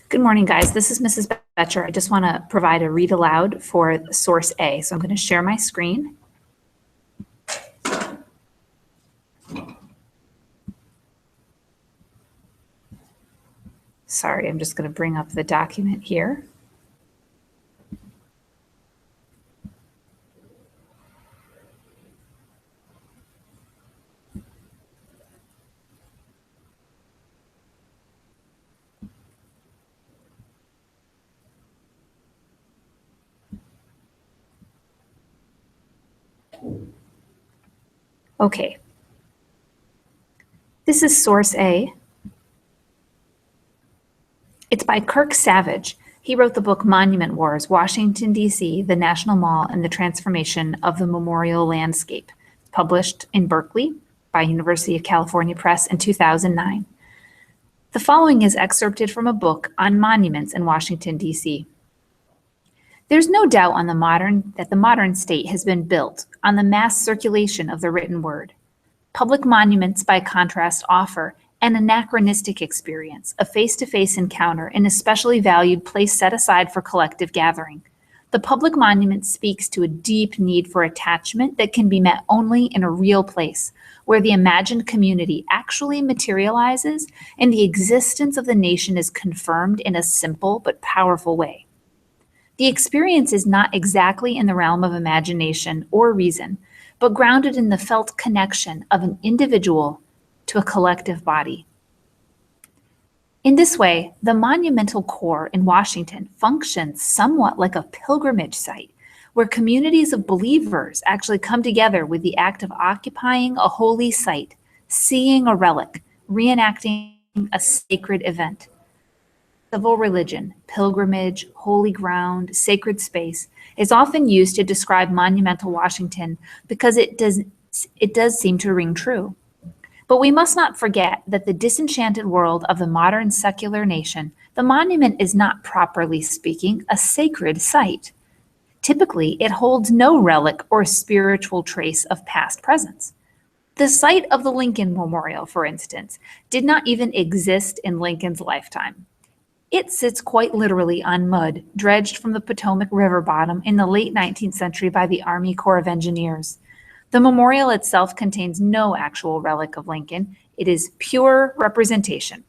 Good morning, guys. This is Mrs. Betcher. I just want to provide a read aloud for source A. So I'm going to share my screen. Sorry, I'm just going to bring up the document here. Okay. This is source A. It's by Kirk. He wrote the book Monument Wars, Washington, D.C., the National Mall, and the Transformation of the Memorial Landscape, published in Berkeley by University of California Press in 2009. The following is excerpted from a book on monuments in Washington, D.C. There's no doubt that the modern state has been built on the mass circulation of the written word. Public monuments, by contrast, offer an anachronistic experience, a face-to-face encounter in a specially valued place set aside for collective gathering. The public monument speaks to a deep need for attachment that can be met only in a real place, where the imagined community actually materializes and the existence of the nation is confirmed in a simple but powerful way. The experience is not exactly in the realm of imagination or reason, but grounded in the felt connection of an individual to a collective body. In this way, the monumental core in Washington functions somewhat like a pilgrimage site, where communities of believers actually come together with the act of occupying a holy site, seeing a relic, reenacting a sacred event. Civil religion, pilgrimage, holy ground, sacred space is often used to describe monumental Washington because it does seem to ring true. But we must not forget that the disenchanted world of the modern secular nation, the monument is not, properly speaking, a sacred site. Typically, it holds no relic or spiritual trace of past presence. The site of the Lincoln Memorial, for instance, did not even exist in Lincoln's lifetime. It sits quite literally on mud dredged from the Potomac River bottom in the late 19th century by the Army Corps of Engineers. The memorial itself contains no actual relic of Lincoln. It is pure representation,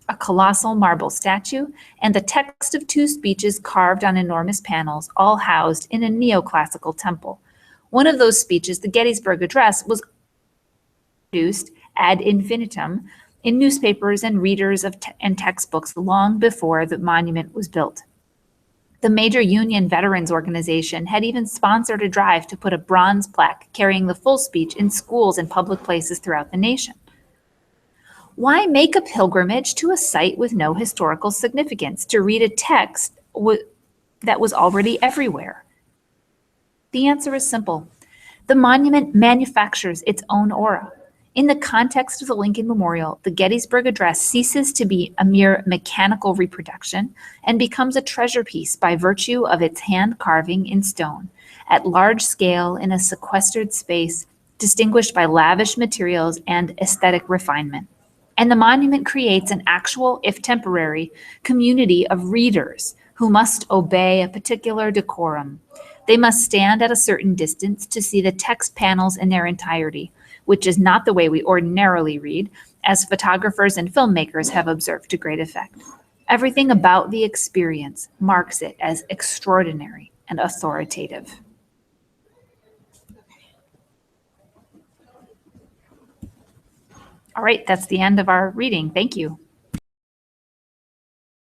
a colossal marble statue, and the text of two speeches carved on enormous panels, all housed in a neoclassical temple. One of those speeches, the Gettysburg Address, was produced ad infinitum in newspapers and readers and textbooks long before the monument was built. The major Union Veterans Organization had even sponsored a drive to put a bronze plaque carrying the full speech in schools and public places throughout the nation. Why make a pilgrimage to a site with no historical significance to read a text that was already everywhere? The answer is simple. The monument manufactures its own aura. In the context of the Lincoln Memorial, the Gettysburg Address ceases to be a mere mechanical reproduction and becomes a treasure piece by virtue of its hand carving in stone, at large scale in a sequestered space, distinguished by lavish materials and aesthetic refinement. And the monument creates an actual, if temporary, community of readers who must obey a particular decorum. They must stand at a certain distance to see the text panels in their entirety, which is not the way we ordinarily read, as photographers and filmmakers have observed to great effect. Everything about the experience marks it as extraordinary and authoritative. All right, that's the end of our reading. Thank you.